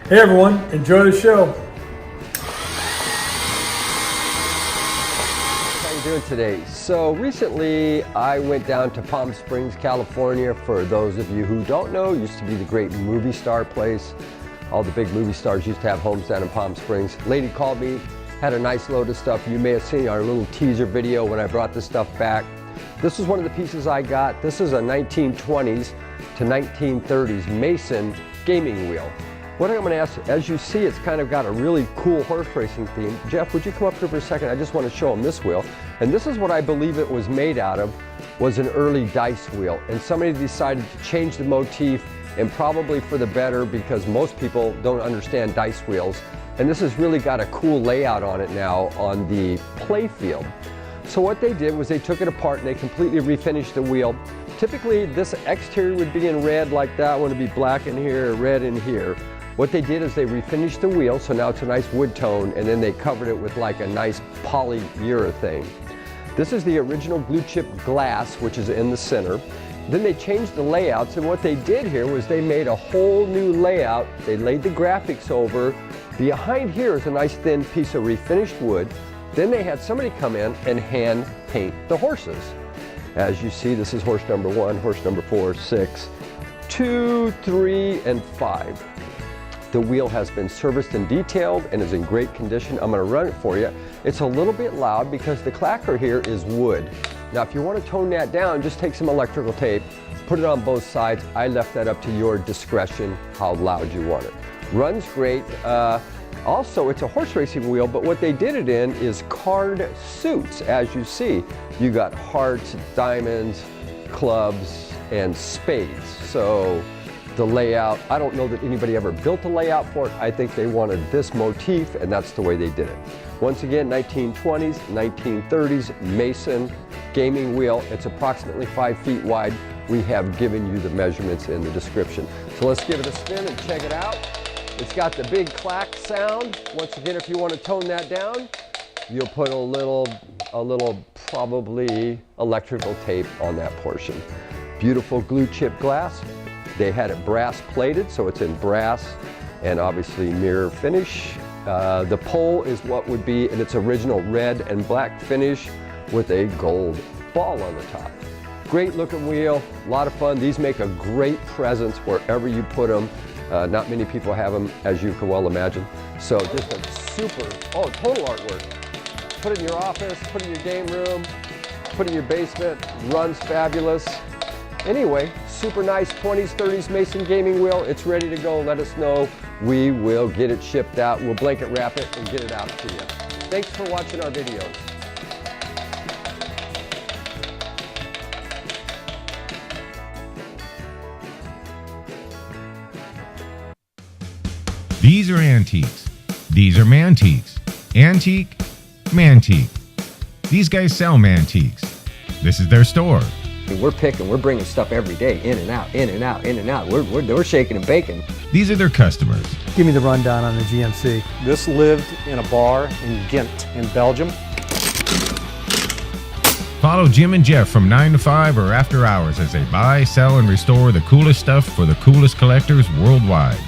Hey everyone, enjoy the show. How you doing today? So recently I went down to Palm Springs, California. For those of you who don't know, used to be the great movie star place. All the big movie stars used to have homes down in Palm Springs. Lady called me, had a nice load of stuff. You may have seen our little teaser video when I brought this stuff back. This is one of the pieces I got. This is a 1920s to 1930s Mason gaming wheel. What I'm going to ask, as you see, it's kind of got a really cool horse racing theme. Jeff, would you come up here for a second? I just want to show them this wheel. And this is what I believe it was made out of, was an early dice wheel. And somebody decided to change the motif, and probably for the better, because most people don't understand dice wheels. And this has really got a cool layout on it now on the play field. So what they did was they took it apart and they completely refinished the wheel. Typically this exterior would be in red like that one, would be black in here, red in here. What they did is they refinished the wheel, so now it's a nice wood tone, and then they covered it with like a nice polyurethane. This is the original blue chip glass, which is in the center. Then they changed the layouts, and what they did here was they made a whole new layout. They laid the graphics over. Behind here is a nice thin piece of refinished wood. Then they had somebody come in and hand paint the horses. As you see, this is horse number 1, horse number 4, 6, 2, 3, and 5. The wheel has been serviced and detailed and is in great condition. I'm going to run it for you. It's a little bit loud because the clacker here is wood. Now, if you want to tone that down, just take some electrical tape, put it on both sides. I left that up to your discretion, how loud you want it. Runs great. Also, it's a horse racing wheel, but what they did it in is card suits. As you see, you got hearts, diamonds, clubs, and spades. So the layout, I don't know that anybody ever built a layout for it. I think they wanted this motif, and that's the way they did it. Once again, 1920s, 1930s Mason gaming wheel. It's approximately 5 feet wide. We have given you the measurements in the description. So let's give it a spin and check it out. It's got the big clack sound. Once again, if you want to tone that down, you'll put a little probably electrical tape on that portion. Beautiful glue chip glass. They had it brass plated, so it's in brass and obviously mirror finish. The pole is what would be in its original red and black finish with a gold ball on the top. Great looking wheel, a lot of fun. These make a great presence wherever you put them. Not many people have them, as you can well imagine. So just a super, total artwork. Put it in your office, put it in your game room, put it in your basement, runs fabulous. Anyway, super nice 20s, 30s Mason gaming wheel. It's ready to go. Let us know. We will get it shipped out. We'll blanket wrap it and get it out to you. Thanks for watching our videos. These are antiques. These are Mantiques. Antique, Mantique. These guys sell Mantiques. This is their store. We're bringing stuff every day, in and out, in and out, in and out. We're shaking and baking. These are their customers. Give me the rundown on the GMC. This lived in a bar in Ghent in Belgium. Follow Jim and Jeff from 9 to 5 or after hours as they buy, sell, and restore the coolest stuff for the coolest collectors worldwide.